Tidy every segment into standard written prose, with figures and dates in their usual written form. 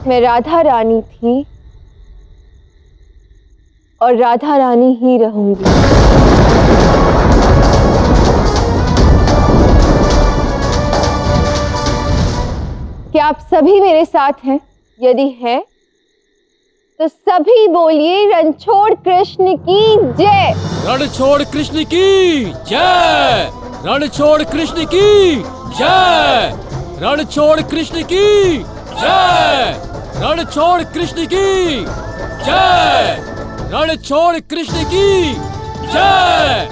मैं राधा रानी थी और राधा रानी ही रहूंगी। क्या आप सभी मेरे साथ हैं? यदि हैं तो सभी बोलिए रणछोड़ कृष्ण की जय। रणछोड़ कृष्ण की जय। रणछोड़ कृष्ण की जय। रणछोड़ कृष्ण की जय। रणछोड़ कृष्ण की जय। रणछोड़ कृष्ण की जय। रणछोड़ कृष्ण की जय।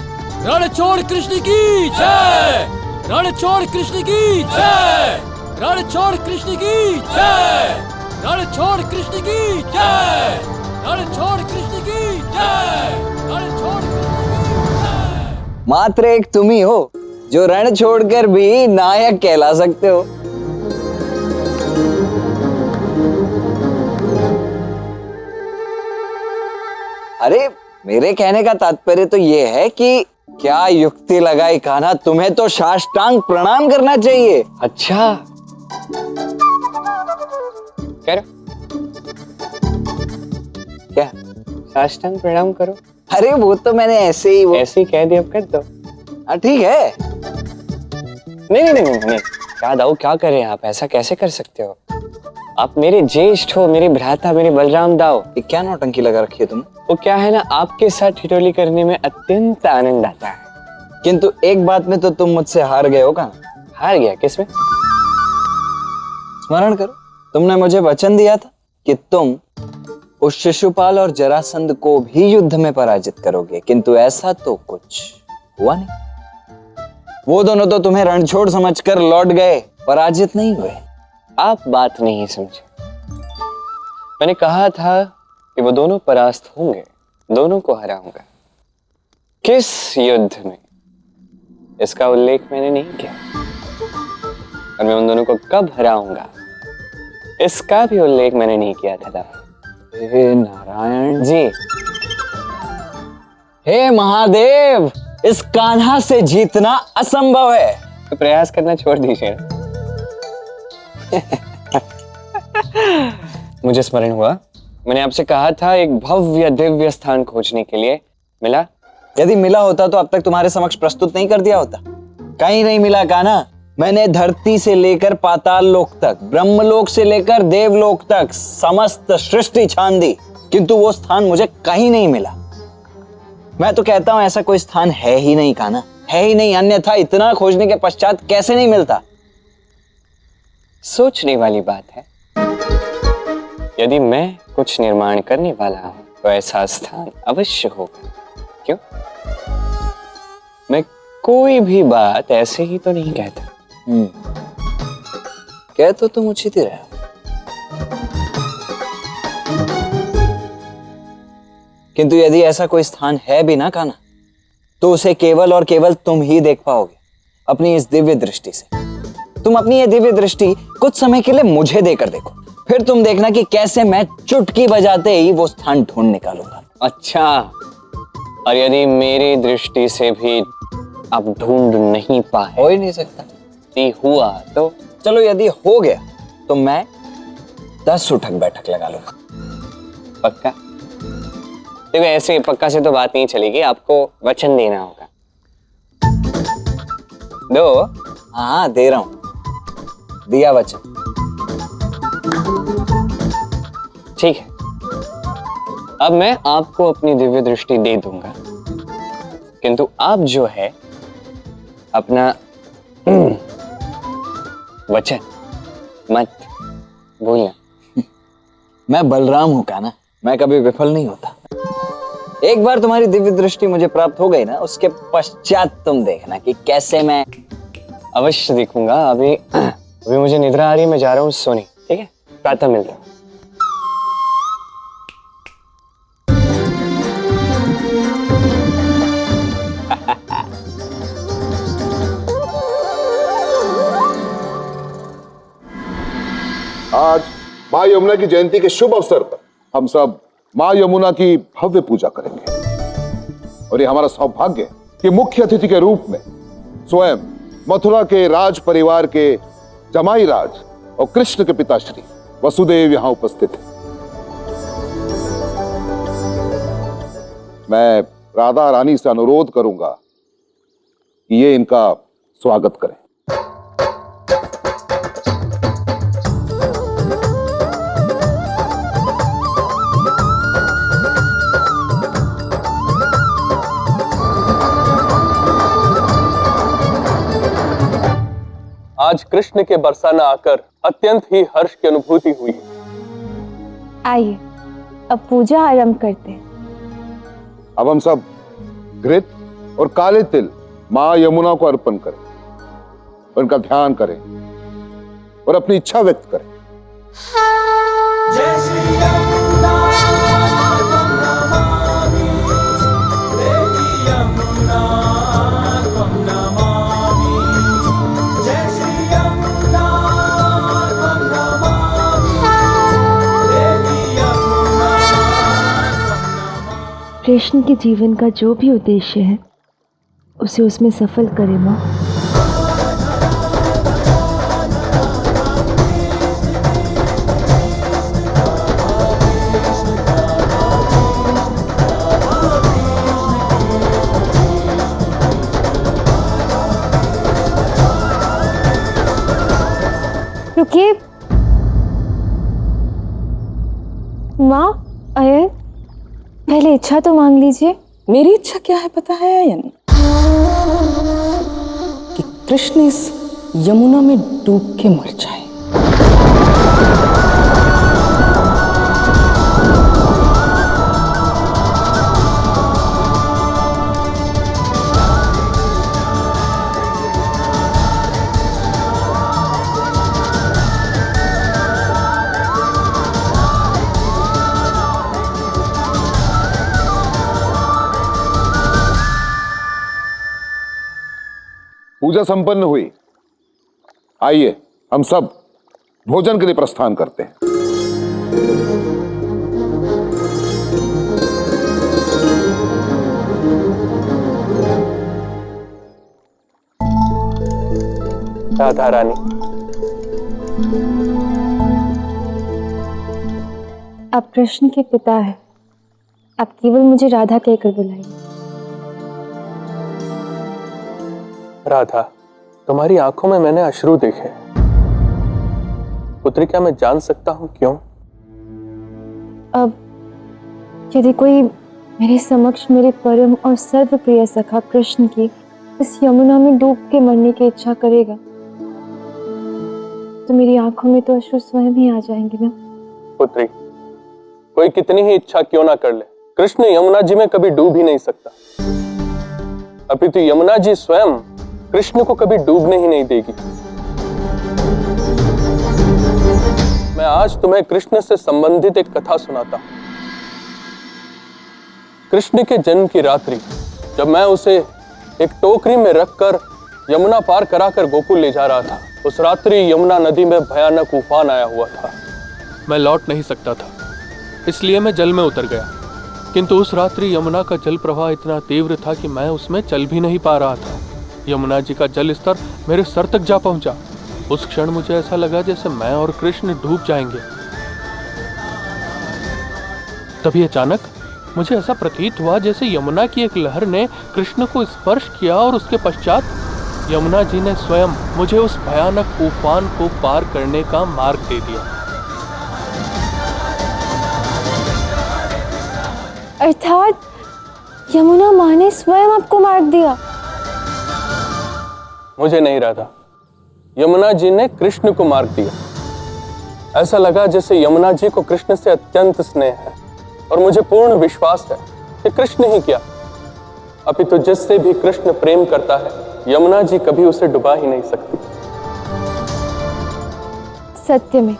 रणछोड़ कृष्ण की जय। रणछोड़ कृष्ण की जय। रणछोड़ कृष्ण की जय। रणछोड़ कृष्ण की जय। रणछोड़ कृष्ण की जय। मात्र एक तुम ही हो जो रण छोड़कर भी नायक कहला सकते हो। अरे मेरे कहने का तात्पर्य तो ये है कि क्या युक्ति लगाई कान्हा, तुम्हें तो साष्टांग प्रणाम करना चाहिए। अच्छा करो, क्या? साष्टांग प्रणाम करो। अरे वो तो मैंने ऐसे ही ऐसे ही कह दिया, अब कर दो। ठीक है। नहीं, क्या दाऊ, क्या कर रहे हैं आप? ऐसा कैसे कर सकते हो? आप मेरे ज्येष्ठ हो, मेरे भ्राता, मेरे बलराम दाऊ। ये क्या नौटंकी लगा रखी है तुम? वो क्या है ना, आपके साथ ठिठोली करने में अत्यंत आनंद आता है। किंतु एक बात में तो तुम मुझसे हार गए हो कान्हा। हार गया? किसमें? स्मरण करो, तुमने मुझे वचन दिया था कि तुम उस शिशुपाल और जरासंध को भी युद्ध में पराजित करोगे, किंतु ऐसा तो कुछ हुआ नहीं। वो दोनों तो तुम्हें रणछोड़ समझकर लौट गए, पराजित नहीं हुए। आप बात नहीं समझे। मैंने कहा था कि वो दोनों परास्त होंगे, दोनों को हराऊंगा। किस युद्ध में, इसका उल्लेख मैंने नहीं किया। और मैं उन दोनों को कब हराऊंगा, इसका भी उल्लेख मैंने नहीं किया था। हे नारायण जी, हे महादेव, इस कान्हा से जीतना असंभव है। तो प्रयास करना छोड़ दीजिए। मुझे स्मरण हुआ, मैंने आपसे कहा था एक भव्य दिव्य स्थान खोजने के लिए। मिला? यदि मिला होता तो अब तक तुम्हारे समक्ष प्रस्तुत नहीं कर दिया होता। कहीं नहीं मिला कान्हा। मैंने धरती से लेकर पाताल लोक तक, ब्रह्मलोक से लेकर देवलोक तक समस्त सृष्टि छान दी, किंतु वो स्थान मुझे कहीं नहीं मिला। मैं तो कहता हूं ऐसा कोई स्थान है ही नहीं कान्हा, है ही नहीं, अन्यथा इतना खोजने के पश्चात कैसे नहीं मिलता। सोचने वाली बात है। यदि मैं कुछ निर्माण करने वाला हूं तो ऐसा स्थान अवश्य होगा। क्यों? मैं कोई भी बात ऐसे ही तो नहीं कहता। कह तो तुम उचित ही रहे हो, किंतु यदि ऐसा कोई स्थान है भी ना कान्हा, तो उसे केवल और केवल तुम ही देख पाओगे अपनी इस दिव्य दृष्टि से। तुम अपनी ये दिव्य दृष्टि कुछ समय के लिए मुझे देकर देखो, फिर तुम देखना कि कैसे मैं चुटकी बजाते ही वो स्थान ढूंढ निकालूंगा। अच्छा, और यदि मेरी दृष्टि से भी आप ढूंढ नहीं पाए, हो ही नहीं सकता, हुआ तो? चलो यदि हो गया तो मैं 10 उठक बैठक लगा लूंगा। पक्का? देखो, ऐसे पक्का से तो बात नहीं चलेगी, आपको वचन देना होगा। दो? हाँ दे रहा हूं, दिया वचन। ठीक है, अब मैं आपको अपनी दिव्य दृष्टि दे दूंगा, किंतु आप जो है अपना वचन मत भूलना। मैं बलराम हूं कान्हा, मैं कभी विफल नहीं होता। एक बार तुम्हारी दिव्य दृष्टि मुझे प्राप्त हो गई ना, उसके पश्चात तुम देखना कि कैसे मैं। अवश्य देखूंगा। अभी मुझे निद्रा आ रही है, मैं जा रहा हूँ सोने। ठीक है, प्रातः मिलता हूँ। आज माँ यमुना की जयंती के शुभ अवसर पर हम सब माँ यमुना की भव्य पूजा करेंगे और ये हमारा सौभाग्य है कि मुख्य अतिथि के रूप में स्वयं मथुरा के राज परिवार के जमाई राज और कृष्ण के पिताश्री वसुदेव यहां उपस्थित हैं। मैं राधा रानी से अनुरोध करूंगा कि ये इनका स्वागत करें। आज कृष्ण के बरसाना आकर अत्यंत ही हर्ष की अनुभूति हुई। आइए अब पूजा आरंभ करते हैं। अब हम सब घृत और काले तिल मां यमुना को अर्पण करें, उनका ध्यान करें और अपनी इच्छा व्यक्त करें। जय श्री यमुना त्वं नमामि, देवी यमुना त्वं नमामि, जय श्री यमुना त्वं नमामि, देवी यमुना त्वं नमामि। कृष्ण के जीवन का जो भी उद्देश्य है उसे उसमें सफल करे माँ। रुकिए माँ, अयन पहले इच्छा तो मांग लीजिए। मेरी इच्छा क्या है पता है अयन? कि कृष्ण इस यमुना में डूब के मर जाए। पूजा संपन्न हुई। आइए हम सब भोजन के लिए प्रस्थान करते हैं। राधा रानी, आप कृष्ण के पिता हैं, आप केवल मुझे राधा कहकर बुलाइए। राधा, तुम्हारी आंखों में मैंने अश्रु देखे। पुत्री, क्या मैं जान सकता हूं क्यों? अब यदि कोई मेरे समक्ष मेरे परम और सर्वप्रिय सखा कृष्ण की इस यमुना में डूब के मरने की इच्छा करेगा तो मेरी आंखों में तो अश्रु स्वयं ही आ जाएंगे ना। पुत्री, कोई कितनी ही इच्छा क्यों ना कर ले, कृष्ण यमुना जी में कभी डूब ही नहीं सकता। अपितु यमुना जी स्वयं कृष्ण को कभी डूबने ही नहीं देगी। मैं आज तुम्हें कृष्ण से संबंधित एक कथा सुनाता हूं। कृष्ण के जन्म की रात्रि, जब मैं उसे एक टोकरी में रखकर यमुना पार कराकर गोकुल ले जा रहा था, उस रात्रि यमुना नदी में भयानक उफान आया हुआ था। मैं लौट नहीं सकता था, इसलिए मैं जल में उतर गया। किंतु उस रात्रि यमुना का जल प्रवाह इतना तीव्र था कि मैं उसमें चल भी नहीं पा रहा था। यमुना जी का जल स्तर मेरे सर तक जा पहुंचा। उस क्षण मुझे ऐसा लगा जैसे मैं और कृष्ण डूब जाएंगे। तभी अचानक मुझे ऐसा प्रतीत हुआ जैसे यमुना की एक लहर ने कृष्ण को स्पर्श किया और उसके पश्चात यमुना जी ने स्वयं मुझे उस भयानक उफान को पार करने का मार्ग दे दिया। अर्थात यमुना माँ ने स्वयं आपको मार्ग दिया? मुझे नहीं, राधा, यमुना जी ने कृष्ण को मार्ग दिया। ऐसा लगा जैसे यमुना जी को कृष्ण से अत्यंत स्नेह है और मुझे पूर्ण विश्वास है कि कृष्ण ही क्या, अपितु जिससे भी कृष्ण प्रेम करता है, यमुना जी कभी उसे डुबा ही नहीं सकती। सत्य में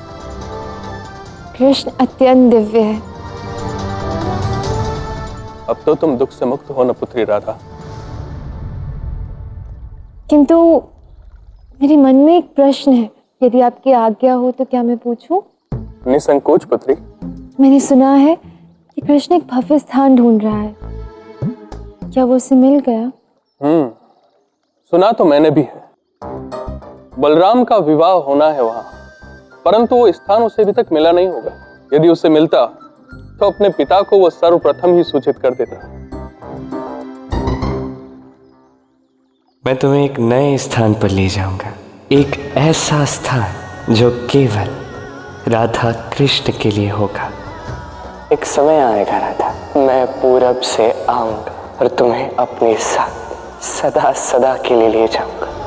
कृष्ण अत्यंत दिव्य है। अब तो तुम दुख से मुक्त हो न पुत्री राधा। किंतु मेरे मन में एक प्रश्न है, यदि आपकी आज्ञा हो तो क्या मैं पूछूं? निसंकोच पुत्री। मैंने सुना है कि कृष्ण एक भव्य स्थान ढूंढ रहा है, क्या वो उसे मिल गया? सुना तो मैंने भी है। बलराम का विवाह होना है वहां, परंतु वो स्थान उसे अभी तक मिला नहीं होगा। यदि उसे मिलता तो अपने पिता को वो सर्वप्रथम ही सूचित कर देता। मैं तुम्हें एक नए स्थान पर ले जाऊंगा, एक ऐसा स्थान जो केवल राधा कृष्ण के लिए होगा। एक समय आएगा राधा, मैं पूरब से आऊंगा और तुम्हें अपने साथ सदा सदा के लिए ले जाऊंगा।